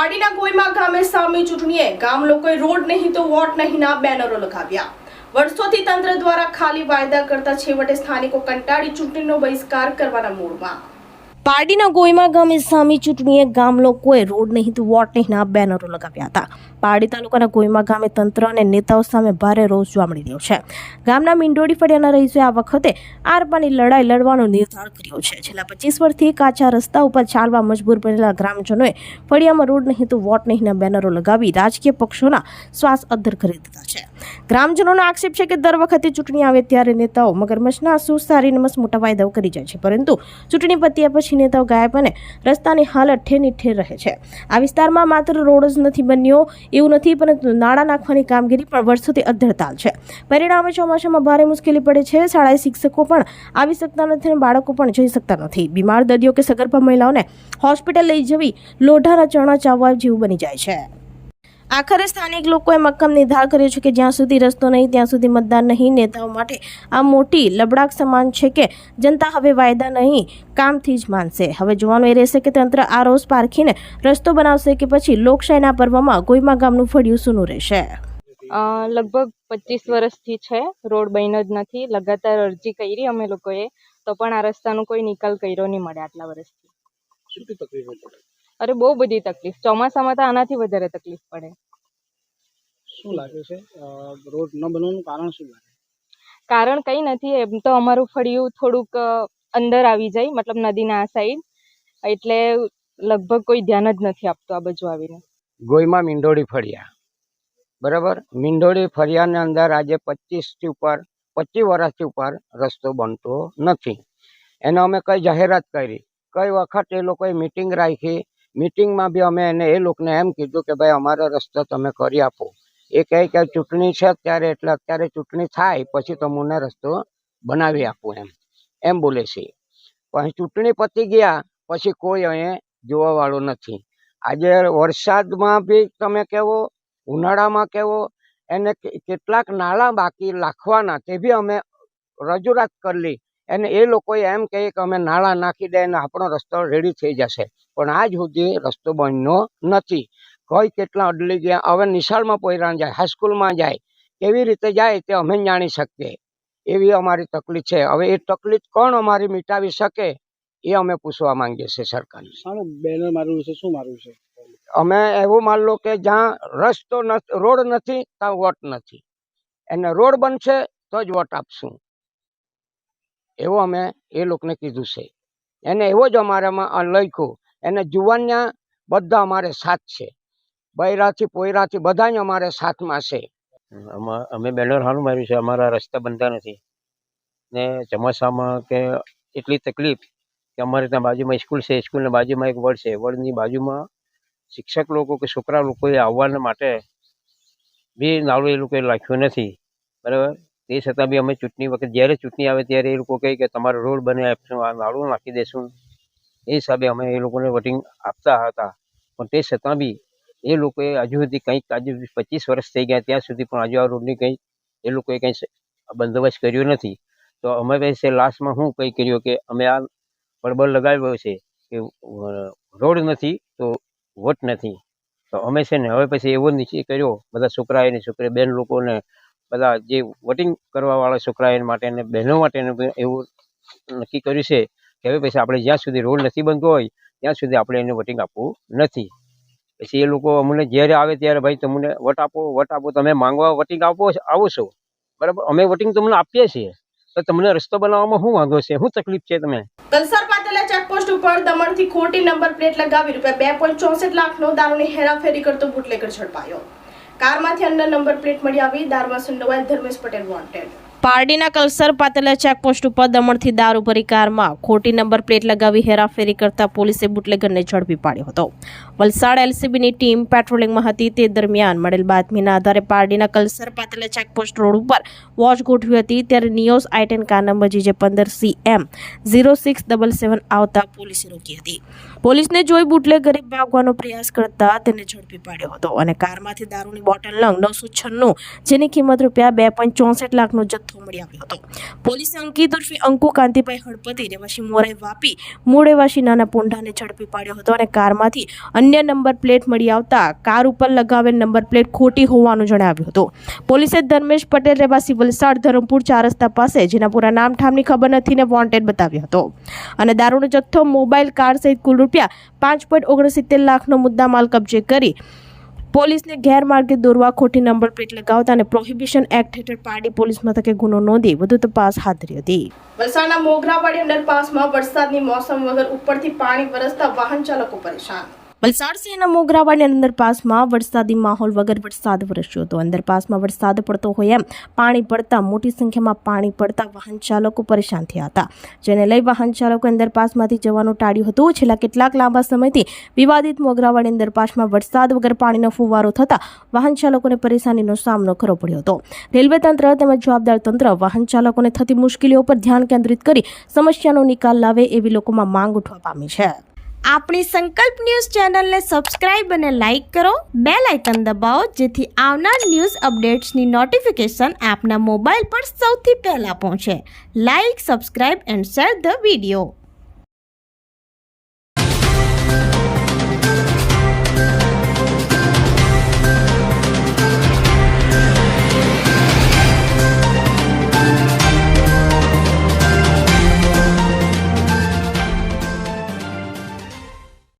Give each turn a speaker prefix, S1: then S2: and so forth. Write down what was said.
S1: પારડીના ગોઈમા ગામે સામી ચૂંટણીએ ગામ લોકોએ રોડ નહીં તો વોટ નહીંના બેનરો લગાવ્યા। વર્ષોથી તંત્ર દ્વારા ખાલી વાયદા કરતા છેવટે સ્થાનિકો કંટાળી ચૂંટણીનો બહિષ્કાર કરવાના મૂડમાં। પારડીના ગોઈમા ગામે સામી ચૂંટણીએ ગામ લોકોએ રોડ નહીં તો વોટ નહીંના બેનરો લગાવ્યા હતા। પારડી તાલુકાના ગોઈમા ગામે તંત્ર અને નેતાઓ સામે ભારે રોષ જોવા મળી રહ્યો છે। ગામના મીંડોડી ફળિયાના રહીશોએ આ વખતે આરપારની લડાઈ લડવાનો નિર્ધાર કર્યો છે। છેલ્લા 25 વર્ષથી કાચા રસ્તા ઉપર ચાલવા મજબૂર બનેલા ગ્રામજનોએ ફળિયામાં રોડ નહીં તો વોટ નહીંના બેનરો લગાવી રાજકીય પક્ષોના શ્વાસ અદ્ધર કરી દીધા છે। ગ્રામજનોનો આક્ષેપ છે કે દર વખતે ચૂંટણી આવે ત્યારે નેતાઓ મગરમચ્છના આંસુ સારીને મસ્ત મોટા વાયદાઓ કરી જાય છે, પરંતુ ચૂંટણી પત્યા પછી નેતાઓ ગાયબ અને રસ્તાની હાલત ઠેરની ઠેર રહે છે। આ વિસ્તારમાં માત્ર રોડ જ નથી બન્યો એવું નથી, પરંતુ નાળા નાખવાની કામગીરી પણ વર્ષોથી અધ્ધરતાલ છે। પરિણામે ચોમાસામાં ભારે મુશ્કેલી પડે છે। શાળાએ શિક્ષકો પણ આવી શકતા નથી અને બાળકો પણ જઈ શકતા નથી। બીમાર દર્દીઓ કે સગર્ભા મહિલાઓને હોસ્પિટલ લઈ જવી લોઢાના ચણા ચાવવા જેવું બની જાય છે। આખરે સ્થાનિક લોકોએ મક્કમ નિર્ધાર કર્યો છે કે જ્યાં સુધી રસ્તો નહીં ત્યાં સુધી મતદાન નહીં। નેતાઓ માટે આ મોટી લબડાક સમાન છે કે જનતા હવે વાયદા નહીં કામથી જ માનશે। હવે જોવાનું એ રહેશે કે તંત્ર આ રોષ પારખીને રસ્તો બનાવશે કે પછી લોકશાહીના પર્વમાં ગોઈમા ગામનું ફળિયું સૂનું રહેશે।
S2: લગભગ 25 વર્ષથી છે, રોડ બન્યો જ નથી। લગાતાર અરજી કરી અમે લોકોએ, તો પણ આ રસ્તાનો કોઈ નિકાલ કર્યો નહીં મળે આટલા વર્ષથી। અરે બહુ બધી તકલીફ, ચોમાસામાં તો આનાથી વધારે તકલીફ પડે।
S3: શું લાગે છે રોડ ન બનવાનું કારણ શું લાગે?
S2: કારણ કંઈ નથી, એમ તો અમારું ફળિયું થોડુંક અંદર આવી જાય, મતલબ નદીના આ સાઈડ, એટલે લગભગ કોઈ ધ્યાન જ નથી આપતું આ બાજુ આવીને।
S4: ગોઈમા મીંડોડી ફળિયા, બરાબર। મીંડોડી ફળિયાની અંદર આજે 25 વર્ષથી ઉપર રસ્તો બનતો નથી। એને અમે કઈ જાહેરાત કરી, કઈ વખત એ લોકોએ મિટિંગ રાખી। મિટિંગમાં બી અમે એને એ લોકોને એમ કીધું કે ભાઈ અમારો રસ્તો તમે કરી આપો। એ કહે કે ચૂંટણી છે અત્યારે, એટલે અત્યારે ચૂંટણી થાય પછી તમને રસ્તો બનાવી આપું એમ બોલે છે। પણ ચૂંટણી પતી ગયા પછી કોઈ અહીંયા જોવાવાળું નથી। આજે વરસાદમાં બી તમે કહેવો, ઉનાળામાં કહેવો, એને કેટલાક નાણાં બાકી રાખવાના તે બી અમે રજૂઆત કરેલી। અને એ લોકોએ એમ કહે કે અમે નાણાં નાખી દે અને આપણો રસ્તો રેડી થઈ જશે, પણ આજ સુધી રસ્તો બન્યો નથી। કોઈ કેટલા અડલી ગયા, હવે નિશાળમાં પોયરાન જાય, હાઈસ્કૂલમાં જાય, કેવી રીતે જાય તે અમે જાણી શકીએ, એવી અમારી તકલીફ છે। હવે એ તકલીફ કોણ અમારી મિટાવી શકે એ અમે પૂછવા માંગીએ છીએ સરકારને।
S3: શાનું બેનર માર્યું છે, શું માર્યું છે?
S4: અમે એવું માન લો કે જ્યાં રસ્તો નથી, રોડ નથી ત્યાં વોટ નથી, એને રોડ બનશે તો જ વોટ આપશું, એવું અમે એ લોકોને કીધું છે। એને એવો જ અમારામાં લખ્યું। એને જુવાનિયા બધા અમારે સાથ છે, બૈરાથી પોયરાથી બધા જ અમારે સાથમાં છે।
S5: અમે બેનર હાલું માર્યું છે, અમારા રસ્તા બનતા નથી ને ચોમાસામાં કે એટલી તકલીફ કે અમારે ત્યાં બાજુમાં સ્કૂલ છે, સ્કૂલની બાજુમાં એક વડ છે, વડની બાજુમાં શિક્ષક લોકો કે છોકરા લોકોએ આવવાના માટે બી નાળું એ લોકોએ રાખ્યું નથી, બરાબર। તે છતાં બી અમે ચૂંટણી વખત જ્યારે ચૂંટણી આવે ત્યારે એ લોકો કહે કે તમારો રોડ બનાવી આપશું, આ નાળું નાખી દેશું। એ હિસાબે અમે એ લોકોને વોટિંગ આપતા હતા, પણ તે છતાં બી એ લોકોએ હજુ સુધી કંઈક, આજે 25 વર્ષ થઈ ગયા ત્યાં સુધી પણ હજુ આ રોડની કંઈ એ લોકોએ કંઈ બંદોબસ્ત કર્યો નથી। તો અમે પાસે લાસ્ટમાં શું કંઈ કર્યું કે અમે આ બળબડ લગાવ્યો છે કે રોડ નથી તો વોટ નથી। તો અમે છે ને હવે પછી એવો નિશ્ચય કર્યો, બધા છોકરાઓને છોકરી બેન લોકોને બધા જે વોટિંગ કરવાવાળા છોકરાઓ માટે અને બહેનો માટે એવું નક્કી કર્યું છે કે હવે પછી આપણે જ્યાં સુધી રોડ નથી બનતો હોય ત્યાં સુધી આપણે એને વોટિંગ આપવું નથી। પછી એ લોકો અમને જ્યારે આવે ત્યારે ભાઈ તમને વોટ આપો, તમે માંગવા વોટિંગ આવો છો, બરાબર, અમે વોટિંગ તમને આપીએ છીએ, તો તમને રસ્તો બનાવવામાં શું વાંધો છે, શું તકલીફ છે તમે?
S1: કલસર પાતલા ચેકપોસ્ટ ઉપર દમણથી ખોટી નંબર પ્લેટ લગાવી ₹2.64 લાખનો દારૂની હેરાફેરી કરતો બુટલેગર ઝડપાયો। કારમાંથી અન્ય નંબર પ્લેટ મળી આવી। દારૂમાં સંડોવાયેલ ધર્મેશ પટેલ વોન્ટેડ। પારડીના કલસર પાતલા ચેકપોસ્ટ ઉપર દમણથી દારૂ ભરી કારમાં ખોટી નંબર પ્લેટ લગાવી હેરાફેરી કરતા પોલીસે બુટલેગરને ઝડપી પાડ્યો હતો। વલસાડ એલસીબીની ટીમ પેટ્રોલિંગમાં હતી, તે દરમિયાન મળેલ બાતમીના આધારે પારડીના કલસર પાતલા ચેકપોસ્ટ રોડ ઉપર વોચ ગોઠવી હતી, ત્યારે નિયોસ I-10 કાર નંબર GJ15CM0677 આવતા પોલીસે રોકી હતી। પોલીસને જોઈ બુટલેગરે ભાગવાનો પ્રયાસ કરતા તેને ઝડપી પાડ્યો હતો અને કારમાંથી દારૂની બોટલ નંગ 996 જેની કિંમત ₹2.64 લાખનો જથ્થો જથ્થો મળી આવ્યો હતો. પોલીસે અંકિત ઉર્ફે અંકુ કાંતિભાઈ હળપતિ રહેવાસી મોરાઈ વાપી મૂળ રહેવાસી નાના પોંઢાને ઝડપી પાડ્યો હતો અને કારમાંથી અન્ય નંબર પ્લેટ મળી આવતા કાર ઉપર લગાવેલ નંબર પ્લેટ ખોટી હોવાનું જણાવ્યું હતું. પોલીસે ધર્મેશ પટેલ રહેવાસી વલસાડ ધરમપુર 4 રસ્તા પાસે જેના પૂરા નામ ઠામની ખબર નથી ને વોન્ટેડ બતાવ્યો હતો અને દારૂનો જથ્થો, મોબાઈલ, કાર સહિત કુલ રૂપિયા 5.69 લાખનો મુદ્દામાલ કબજે કરી પોલીસને ગેરમાર્ગે દોરવા, ખોટી નંબર પ્લેટ લગાવતા અને પ્રોહિબિશન એક્ટ હેઠળ પારડી પોલીસ મથકે ગુનો નોંધી વધુ તપાસ હાથ ધરી હતી. વલસાડના મોગરાવાડી અંડરપાસમાં વરસાદની મોસમ વગર ઉપરથી પાણી વરસતા વાહન ચાલકો પરેશાન. વલસાડ શહેરના મોગરાવાડી અંડરપાસમાં વરસાદી માહોલ વગર વરસાદ વરસ્યો હતો. અંડરપાસમાં વરસાદ પડતો હોય એમ પાણી પડતા મોટી સંખ્યામાં પાણી પડતા વાહન ચાલકો પરેશાન થયા હતા, જેને લઈ વાહન ચાલકો અંડરપાસમાંથી જવાનું ટાળ્યું હતું. છેલ્લા કેટલાક લાંબા સમયથી વિવાદિત મોગરાવાડી અંડરપાસમાં વરસાદ વગર પાણીનો ફુવારો થતા વાહન ચાલકોને પરેશાનીનો સામનો કરવો પડ્યો હતો. રેલવે તંત્ર તેમજ જવાબદાર તંત્ર વાહન ચાલકોને થતી મુશ્કેલીઓ પર ધ્યાન કેન્દ્રિત કરી સમસ્યાનો નિકાલ લાવે એવી લોકોમાં માંગ ઉઠવા પામી છે.
S6: આપણી સંકલ્પ ન્યૂઝ ચેનલને સબસ્ક્રાઇબ અને લાઇક કરો, બેલ આઇકન દબાવો જેથી આવનાર ન્યૂઝ અપડેટ્સની નોટિફિકેશન આપના મોબાઈલ પર સૌથી પહેલા પહોંચે. Like, subscribe and share the video.